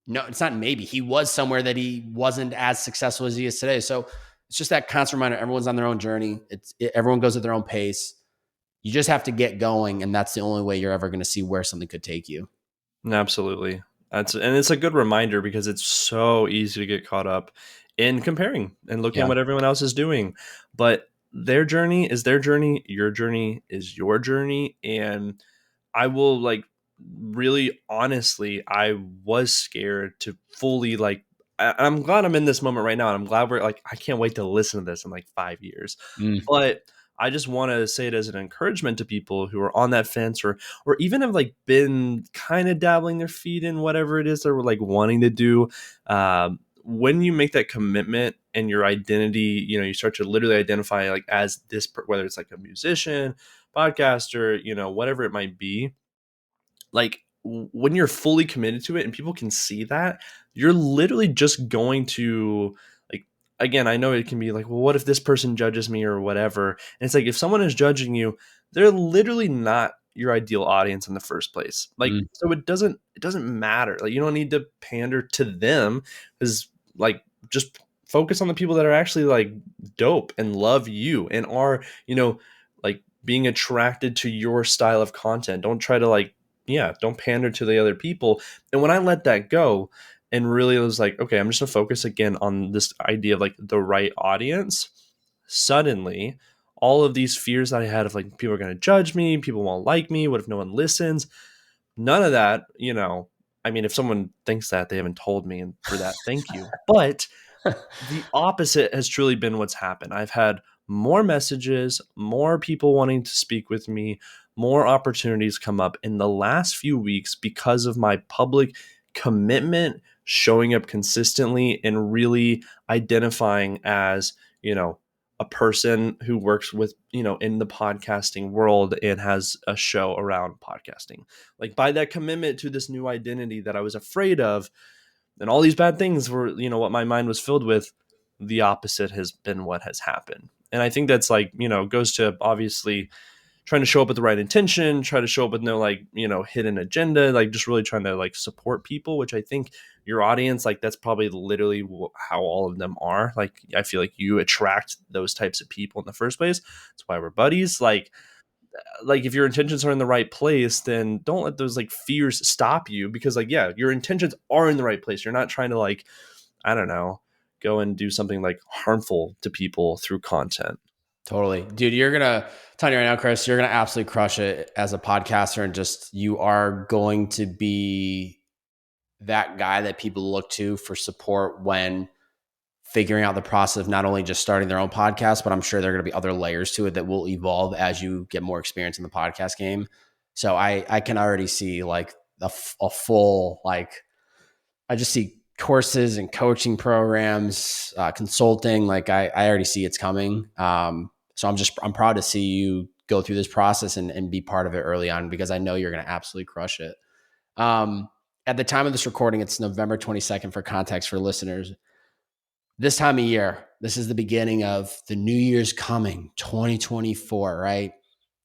S1: it's not maybe. He was somewhere that he wasn't as successful as he is today. So it's just that constant reminder. Everyone's on their own journey. Everyone goes at their own pace. You just have to get going. And that's the only way you're ever going to see where something could take you.
S2: Absolutely. And it's a good reminder because it's so easy to get caught up in comparing and looking at what everyone else is doing. But their journey is their journey. Your journey is your journey. And I will really honestly, I was scared to fully I'm glad I'm in this moment right now. And I'm glad I can't wait to listen to this in 5 years.
S1: Mm.
S2: But I just want to say it as an encouragement to people who are on that fence, or even have been kind of dabbling their feet in whatever it is they're wanting to do. When you make that commitment and your identity, you start to literally identify as this, whether it's a musician, podcaster, whatever it might be. When you're fully committed to it and people can see that, you're literally just going to again, I know it can be well, what if this person judges me or whatever? And it's if someone is judging you, they're literally not your ideal audience in the first place. So it doesn't matter. You don't need to pander to them, because just focus on the people that are actually dope and love you and are, being attracted to your style of content. Don't try to don't pander to the other people. And when I let that go, and really it was okay, I'm just gonna focus again on this idea of the right audience. Suddenly, all of these fears that I had of people are gonna judge me, people won't like me, what if no one listens? None of that, I mean, if someone thinks that, they haven't told me, and for that, thank you. But the opposite has truly been what's happened. I've had more messages, more people wanting to speak with me, more opportunities come up in the last few weeks because of my public commitment, showing up consistently, and really identifying as, a person who works with, in the podcasting world and has a show around podcasting. By that commitment to this new identity that I was afraid of, and all these bad things were, what my mind was filled with, the opposite has been what has happened. And I think that's goes to obviously trying to show up with the right intention, try to show up with no hidden agenda, just really trying to support people, which I think your audience, that's probably literally how all of them are. I feel you attract those types of people in the first place. That's why we're buddies. If your intentions are in the right place, then don't let those fears stop you, because your intentions are in the right place. You're not trying to I don't know, go and do something harmful to people through content.
S1: Totally. Dude, tell you right now, Chris, you're going to absolutely crush it as a podcaster, and just, you are going to be that guy that people look to for support when figuring out the process of not only just starting their own podcast, but I'm sure there are going to be other layers to it that will evolve as you get more experience in the podcast game. So I can already see like a full, like, I just see courses and coaching programs, consulting. Like I already see it's coming. So I'm proud to see you go through this process and be part of it early on, because I know you're going to absolutely crush it. Um, at the time of this recording, it's November 22nd, for context for listeners. This time of year, this is the beginning of the new year's coming, 2024, right?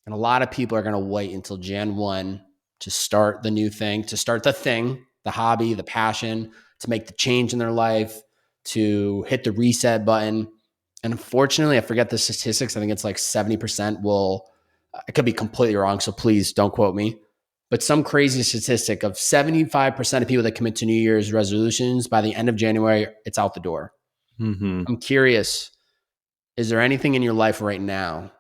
S1: And a lot of people are going to wait until Jan 1 to start the new thing, to start the thing, the hobby, the passion, to make the change in their life, to hit the reset button. And unfortunately, I forget the statistics. I think it's like 70% will, I could be completely wrong, so please don't quote me. But some crazy statistic of 75% of people that commit to New Year's resolutions, by the end of January, it's out the door.
S2: Mm-hmm.
S1: I'm curious, is there anything in your life right now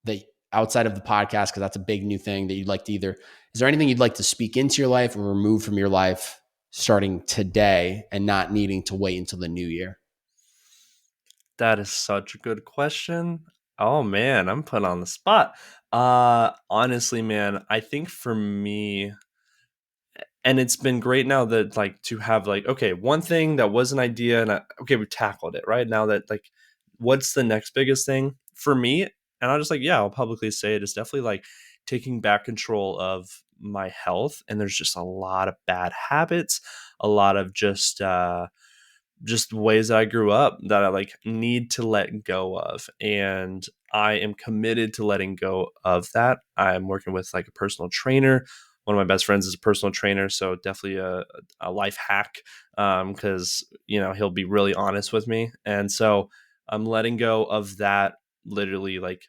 S1: that, outside of the podcast, because that's a big new thing, that you'd like to either, is there anything you'd like to speak into your life or remove from your life starting today and not needing to wait until the new year?
S2: That is such a good question. Oh man, I'm put on the spot. Honestly, man, I think for me, and it's been great now that like to have like, okay, one thing that was an idea and okay, we tackled it right now. That like, what's the next biggest thing for me? And I'll just like, yeah, I'll publicly say it is definitely like taking back control of my health. And there's just a lot of bad habits, a lot of just ways that I grew up that I like need to let go of. And I am committed to letting go of that. I'm working with like a personal trainer. One of my best friends is a personal trainer. So definitely a life hack, because, he'll be really honest with me. And so I'm letting go of that literally like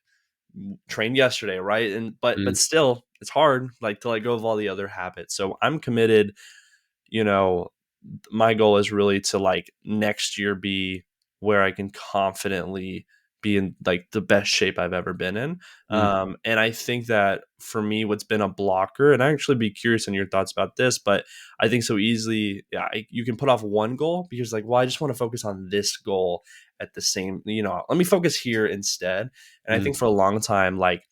S2: trained yesterday. Right. And, but
S1: Mm,
S2: still it's hard like to let go of all the other habits. So I'm committed, you know, my goal is really to like next year be where I can confidently be in like the best shape I've ever been in.
S1: mm,
S2: And I think that for me, what's been a blocker, and I actually be curious on your thoughts about this, but I think so easily, yeah, you can put off one goal because like, well, I just want to focus on this goal at the same, let me focus here instead. And I think
S1: mm,
S2: for a long time, like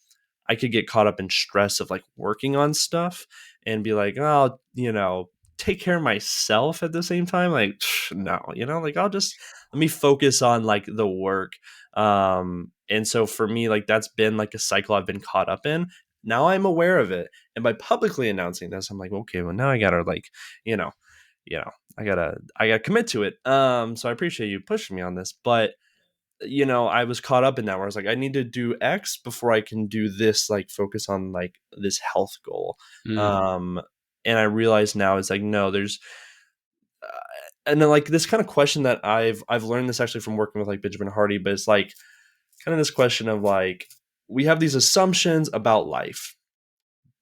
S2: I could get caught up in stress of like working on stuff and be like, oh, take care of myself at the same time. Like, no, like I'll just let me focus on like the work. And so for me, like that's been like a cycle I've been caught up in. Now I'm aware of it. And by publicly announcing this, I'm like, okay, well now I gotta like, you know, I gotta commit to it. So I appreciate you pushing me on this, but I was caught up in that where I was like, I need to do X before I can do this, like focus on like this health goal.
S1: mm,
S2: Um, and I realize now it's like, no, there's, uh, and then like this kind of question that I've learned this actually from working with like Benjamin Hardy, but it's like kind of this question of like, we have these assumptions about life,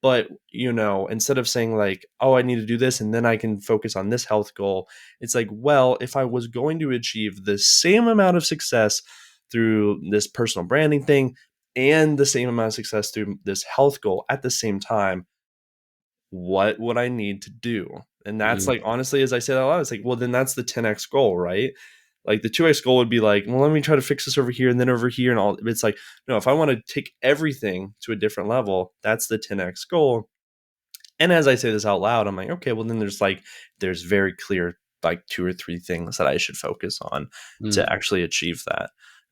S2: but instead of saying like, oh, I need to do this and then I can focus on this health goal, it's like, well, if I was going to achieve the same amount of success through this personal branding thing and the same amount of success through this health goal at the same time, what would I need to do? And that's
S1: mm,
S2: like, honestly, as I say that a lot, it's like, well, then that's the 10x goal, right? Like the 2x goal would be like, well, let me try to fix this over here and then over here and all. It's like, no, if I want to take everything to a different level, that's the 10x goal. And as I say this out loud, I'm like, okay, well then there's very clear like two or three things that I should focus on
S1: mm.
S2: to actually achieve that.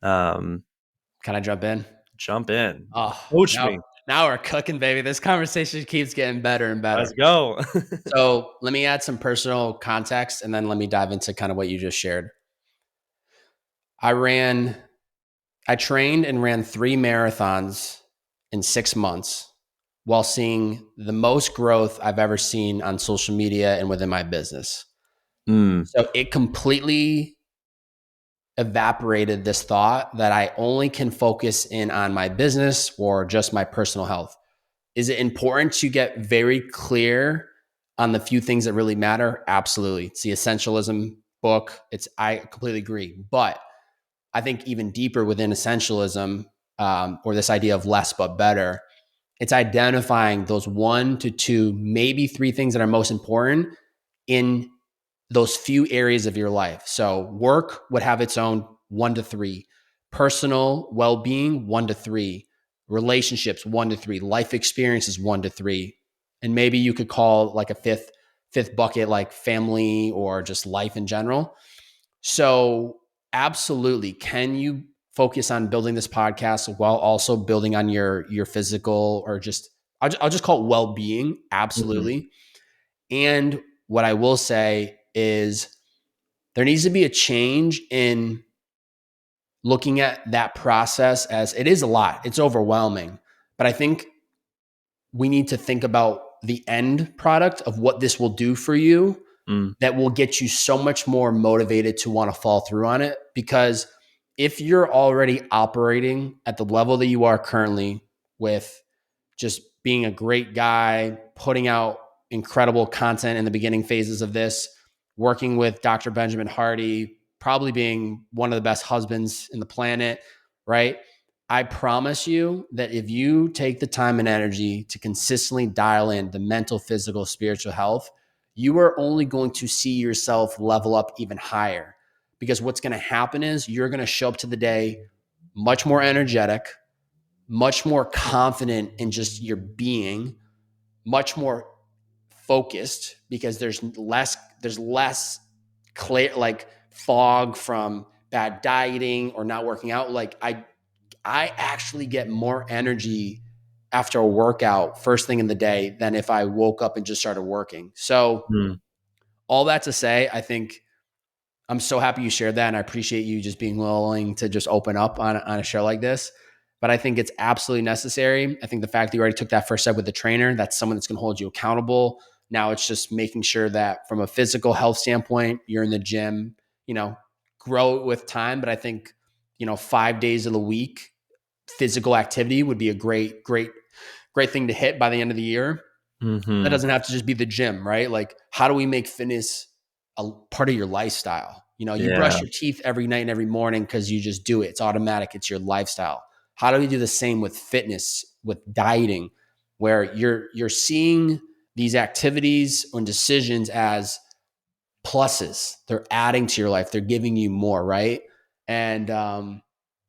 S2: Um,
S1: Can I jump in?
S2: Jump in,
S1: Oh,
S2: coach
S1: now
S2: me.
S1: now we're cooking, baby. This conversation keeps getting better and
S2: Let's
S1: better.
S2: go.
S1: So let me add some personal context, and then let me dive into kind of what you just shared. I ran, I trained and ran 3 marathons in 6 months, while seeing the most growth I've ever seen on social media and within my business.
S2: Mm,
S1: So it completely evaporated this thought that I only can focus in on my business or just my personal health. Is it important to get very clear on the few things that really matter? Absolutely. It's the essentialism book. I completely agree. But I think even deeper within essentialism, or this idea of less but better, it's identifying those 1 to 2, maybe 3 things that are most important in those few areas of your life. So work would have its own 1 to 3, personal well-being 1 to 3, relationships 1 to 3, life experiences 1 to 3, and maybe you could call like a fifth bucket like family or just life in general. So absolutely, can you focus on building this podcast while also building on your physical or just I'll just call it well-being?
S2: Mhm.
S1: Absolutely. And what I will say is there needs to be a change in looking at that process, as it is a lot. It's overwhelming. But I think we need to think about the end product of what this will do for you
S2: Mm.
S1: that will get you so much more motivated to want to fall through on it. Because if you're already operating at the level that you are currently, with just being a great guy, putting out incredible content in the beginning phases of this, working with Dr. Benjamin Hardy, probably being one of the best husbands in the planet, right? I promise you that if you take the time and energy to consistently dial in the mental, physical, spiritual health, you are only going to see yourself level up even higher. Because what's going to happen is you're going to show up to the day much more energetic, much more confident in just your being, much more focused because there's less clear like fog from bad dieting or not working out. Like I actually get more energy after a workout first thing in the day than if I woke up and just started working. So
S2: Mm.
S1: all that to say, I think I'm so happy you shared that, and I appreciate you just being willing to just open up on a show like this. But I think it's absolutely necessary. I think the fact that you already took that first step with the trainer, that's someone that's going to hold you accountable. Now it's just making sure that from a physical health standpoint, you're in the gym, grow it with time. But I think, 5 days of the week, physical activity would be a great thing to hit by the end of the year. That
S2: Mhm.
S1: doesn't have to just be the gym, right? Like, how do we make fitness a part of your lifestyle? You brush
S2: Yeah.
S1: your teeth every night and every morning because you just do it. It's automatic. It's your lifestyle. How do we do the same with fitness, with dieting, where you're seeing these activities and decisions as pluses? They're adding to your life. They're giving you more, right? And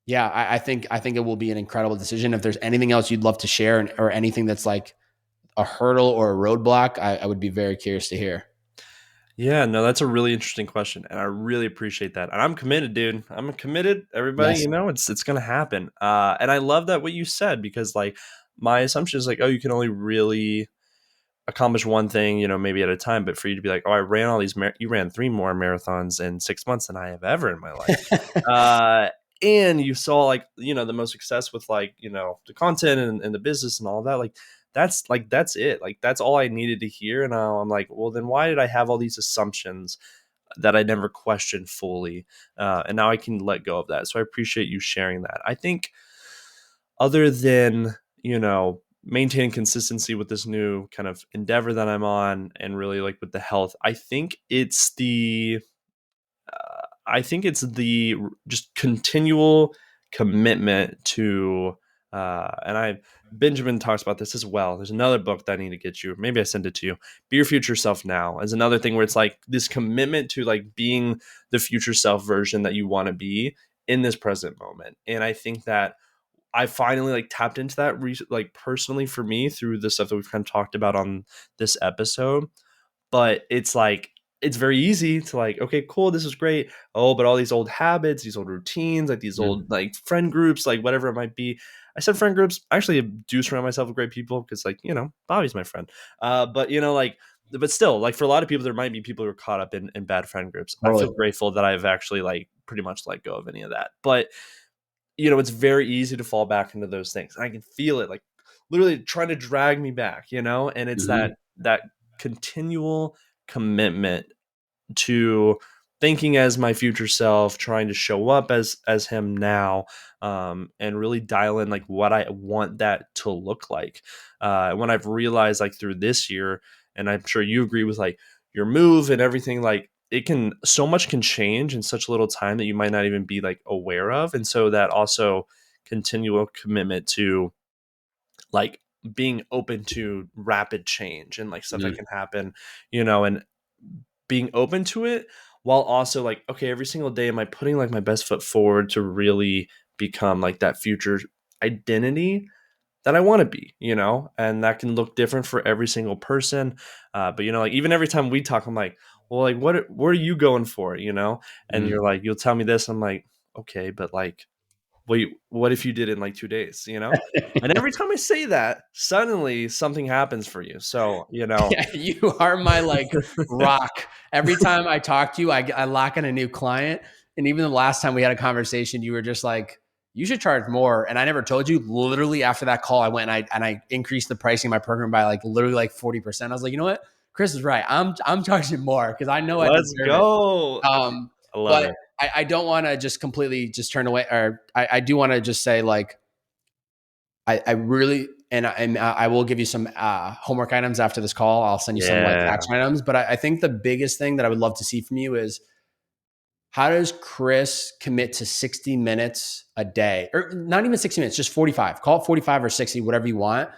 S1: yeah, I think it will be an incredible decision. If there's anything else you'd love to share, or anything that's like a hurdle or a roadblock, I would be very curious to hear.
S2: Yeah, no, that's a really interesting question, and I really appreciate that. And I'm committed, dude. I'm committed. Everybody,
S1: Yes.
S2: it's gonna happen. And I love that what you said because like my assumption is like, oh, you can only really accomplish one thing, maybe at a time. But for you to be like, oh, I ran all these, you ran 3 more marathons in 6 months than I have ever in my life. Uh, and you saw like, the most success with like, the content and the business and all of that. That's it. Like, that's all I needed to hear. And now I'm like, well, then why did I have all these assumptions that I never questioned fully? And now I can let go of that. So I appreciate you sharing that. I think other than, maintaining consistency with this new kind of endeavor that I'm on and really like with the health, I think it's the just continual commitment to, and I Benjamin talks about this as well. There's another book that I need to get you. Maybe I send it to you. Be Your Future Self Now is another thing where it's like this commitment to like being the future self version that you want to be in this present moment. And I think that I finally like tapped into that like personally for me through the stuff that we've kind of talked about on this episode. But it's like it's very easy to like, okay, cool, this is great. Oh, but all these old habits, these old routines, like these
S1: Mm,
S2: old like friend groups, like whatever it might be. I said friend groups. I actually do surround myself with great people because like, Bobby's my friend. But like but still, like for a lot of people, there might be people who are caught up in bad friend groups. I
S1: totally.
S2: feel grateful that I've actually like pretty much let go of any of that. But it's very easy to fall back into those things. And I can feel it like literally trying to drag me back, and it's that
S1: Hmm.
S2: that continual commitment to thinking as my future self, trying to show up as him now, and really dial in like what I want that to look like. When I've realized like through this year, and I'm sure you agree with like your move and everything, like so much can change in such little time that you might not even be like aware of. And so that also continual commitment to like being open to rapid change and like stuff that
S1: Mm,
S2: can happen, and being open to it while also like, okay, every single day am I putting like my best foot forward to really become like that future identity? that I want to be, and that can look different for every single person. But like even every time we talk, I'm like, well, like what are you going for, And
S1: Mm.
S2: you're like, you'll tell me this. I'm like, okay, but like, wait, what if you did it in like 2 days? And every time I say that, suddenly something happens for you. So,
S1: Yeah, you are my like rock. Every time I talk to you, I lock in a new client. And even the last time we had a conversation, you were just like, you should charge more. And I never told you. Literally after that call, I went and I increased the pricing of my program by like literally like 40%. I was like, you know what? Chris is right. I'm charging more because I know I
S2: let's
S1: deserve it.
S2: go.
S1: Um,
S2: I love
S1: but
S2: it.
S1: I don't want to just completely just turn away, or I do want to just say like I really and I will give you some homework items after this call. I'll send you some like
S2: Yeah.
S1: action items. But I think the biggest thing that I would love to see from you is how does Chris commit to 60 minutes a day, or not even 60 minutes, just 45? Call it 45 or 60, whatever you want.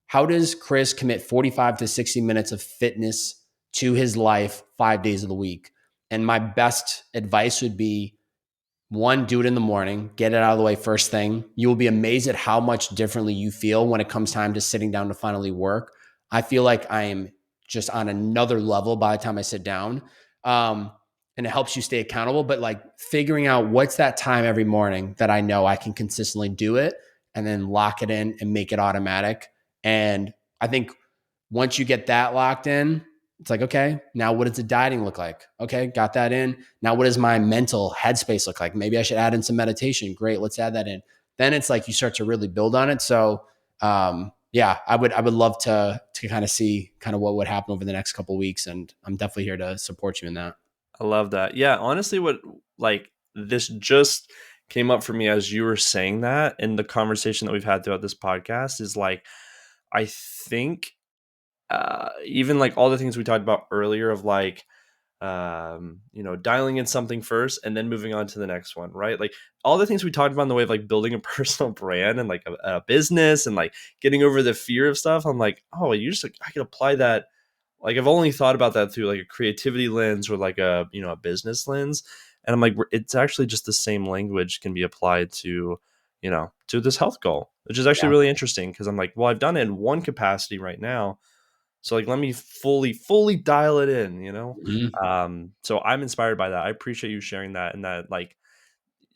S1: How does Chris commit 45 to 60 minutes of fitness to his life 5 days of the week? And my best advice would be one, do it in the morning, get it out of the way first thing. You will be amazed at how much differently you feel when it comes time to sitting down to finally work. I feel like I am just on another level by the time I sit down. Um, and it helps you stay accountable, but like figuring out what's that time every morning that I know I can consistently do it and then lock it in and make it automatic. And I think once you get that locked in, it's like, okay, now what does the dieting look like? Okay, got that in. Now, what does my mental headspace look like? Maybe I should add in some meditation. Great, let's add that in. Then it's like you start to really build on it. So, yeah, I would love to kind of see kind of what would happen over the next couple of weeks, and I'm definitely here to support you in that.
S2: I love that. Yeah, honestly, what like this just came up for me as you were saying that, and the conversation that we've had throughout this podcast is like, I think even like all the things we talked about earlier of like, dialing in something first and then moving on to the next one, right? Like all the things we talked about in the way of like building a personal brand and like a business and like getting over the fear of stuff. I'm like, oh, you just like, I could apply that. Like I've only thought about that through like a creativity lens or like a business lens, and I'm like, it's actually just the same language can be applied to this health goal, which is actually
S1: Yeah.
S2: really interesting because I'm like, well, I've done it in one capacity right now, so like let me fully dial it in.
S1: Mhm.
S2: So I'm inspired by that. I appreciate you sharing that, and that like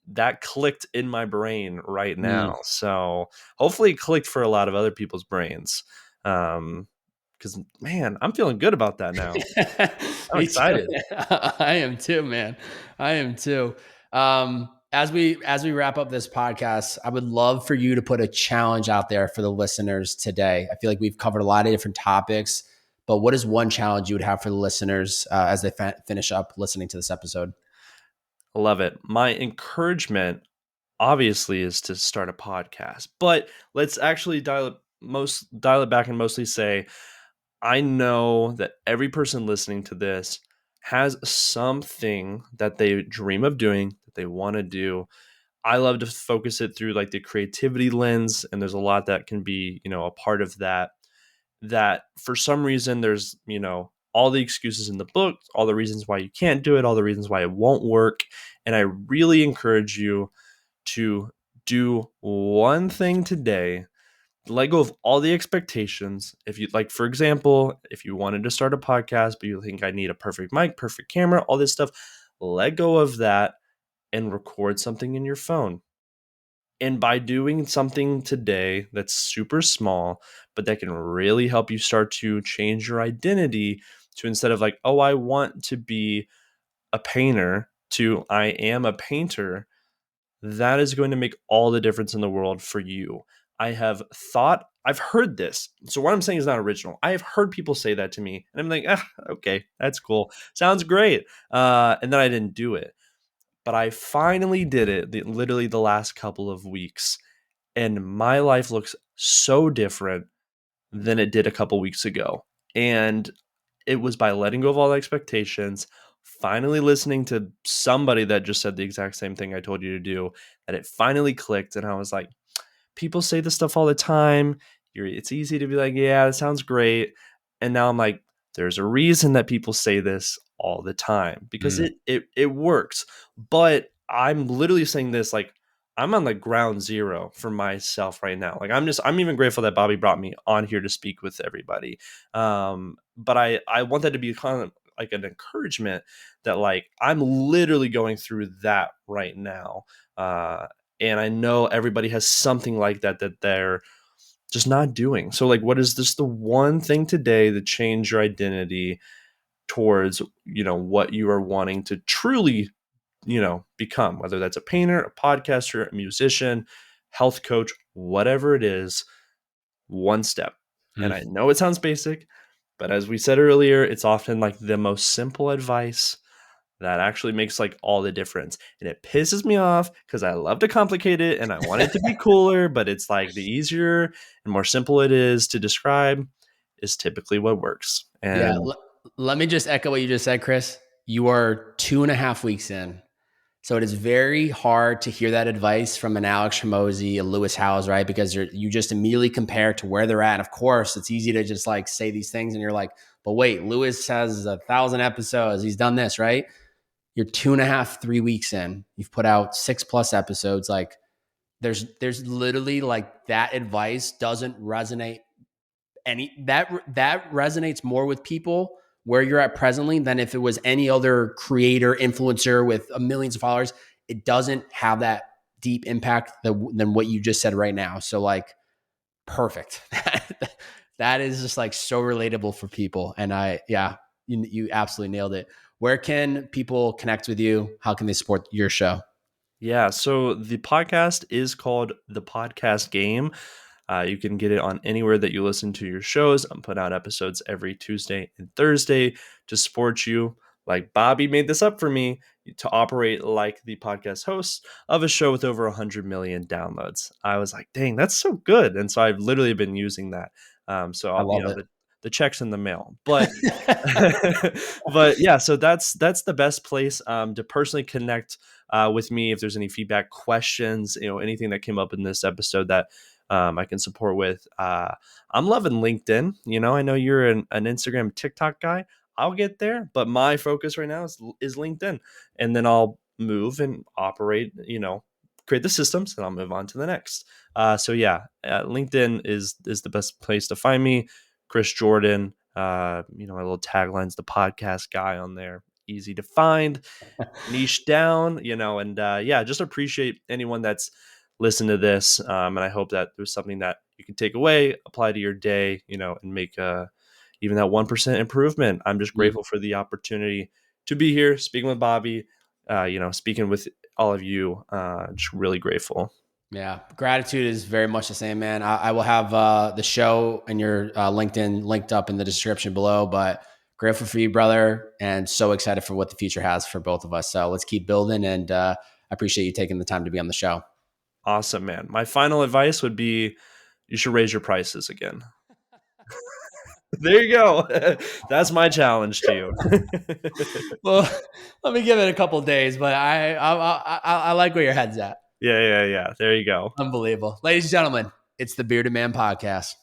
S2: that clicked in my brain right
S1: Mm.
S2: now. So hopefully it clicked for a lot of other people's brains. Because man, I'm feeling good about that now. I'm
S1: Me too.
S2: excited.
S1: I am too, man. I am too. As we wrap up this podcast, I would love for you to put a challenge out there for the listeners today. I feel like we've covered a lot of different topics, but what is one challenge you would have for the listeners as they finish up listening to this episode?
S2: I love it. My encouragement obviously is to start a podcast, but let's actually dial it back and mostly say I know that every person listening to this has something that they dream of doing, that they want to do. I love to focus it through like the creativity lens, and there's a lot that can be, a part of that. That for some reason there's, all the excuses in the book, all the reasons why you can't do it, all the reasons why it won't work. And I really encourage you to do one thing today, let go of all the expectations. If you like, for example, if you wanted to start a podcast, but you think I need a perfect mic, perfect camera, all this stuff, let go of that and record something in your phone. And by doing something today that's super small, but that can really help you start to change your identity to instead of like, oh, I want to be a painter to I am a painter, that is going to make all the difference in the world for you. I've heard this. So what I'm saying is not original. I have heard people say that to me, and I'm like, okay, that's cool. Sounds great. And then I didn't do it. But I finally did it literally the last couple of weeks. And my life looks so different than it did a couple weeks ago. And it was by letting go of all the expectations, finally listening to somebody that just said the exact same thing I told you to do, that it finally clicked. And I was like, people say this stuff all the time. It's easy to be like, yeah, that sounds great. And now I'm like, there's a reason that people say this all the time because
S1: Mm.
S2: it works. But I'm literally saying this like I'm on like ground zero for myself right now. Like I'm even grateful that Bobby brought me on here to speak with everybody. But I want that to be kind of like an encouragement that like I'm literally going through that right now. And I know everybody has something like that that they're just not doing. So like, what is this the one thing today that change your identity towards, what you are wanting to truly, become, whether that's a painter, a podcaster, a musician, health coach, whatever it is, one step. And I
S1: Mm.
S2: know it sounds basic, but as we said earlier, it's often like the most simple advice that actually makes like all the difference. And it pisses me off because I love to complicate it and I want it to be cooler, but it's like the easier and more simple it is to describe is typically what works.
S1: Yeah.
S2: And
S1: Let me just echo what you just said, Chris. You are 2.5 weeks in. So it is very hard to hear that advice from an Alex Hormozy, a Lewis Howes, right? Because you just immediately compare to where they're at. And of course, it's easy to just like say these things and you're like, but wait, Lewis has 1,000 episodes. He's done this, right? You're 2.5, 3 weeks in. You've put out 6+ episodes. Like there's literally like that advice doesn't resonate any that resonates more with people where you're at presently than if it was any other creator influencer with millions of followers. It doesn't have that deep impact than what you just said right now. So like perfect. That is just like so relatable for people. And you absolutely nailed it. Where can people connect with you? How can they support your show?
S2: yeah, so the podcast is called The Podcast Game. You can get it on anywhere that you listen to your shows. I'm putting out episodes every Tuesday and Thursday to support you. Like Bobby made this up for me to operate like the podcast host of a show with over 100 million downloads. I was like, dang, that's so good. And so I've literally been using that. So,
S1: I love it.
S2: the check's in the mail. But but yeah, so that's the best place to personally connect with me if there's any feedback, questions, anything that came up in this episode that I can support with. I'm loving LinkedIn. I know you're an Instagram, TikTok guy. I'll get there, but my focus right now is LinkedIn, and then I'll move and operate. Create the systems, and I'll move on to the next. So yeah, LinkedIn is the best place to find me. Chris Jordan. My little tagline's the podcast guy on there. Easy to find, niche down, and yeah, just appreciate anyone that's listened to this. And I hope that there's something that you can take away, apply to your day, and make even that 1% improvement. I'm just
S1: Mm.
S2: grateful for the opportunity to be here speaking with Bobby, speaking with all of you. Just really grateful.
S1: Yeah, gratitude is very much the same, man. I will have the show and your LinkedIn linked up in the description below. But grateful for you, brother, and so excited for what the future has for both of us. So let's keep building, and I appreciate you taking the time to be on the show.
S2: Awesome, man. My final advice would be you should raise your prices again. There you go. That's my challenge to you.
S1: Well, let me give it a couple of days, but I like where your head's at.
S2: Yeah. There you go.
S1: Unbelievable, ladies and gentlemen. It's the Bearded Man Podcast.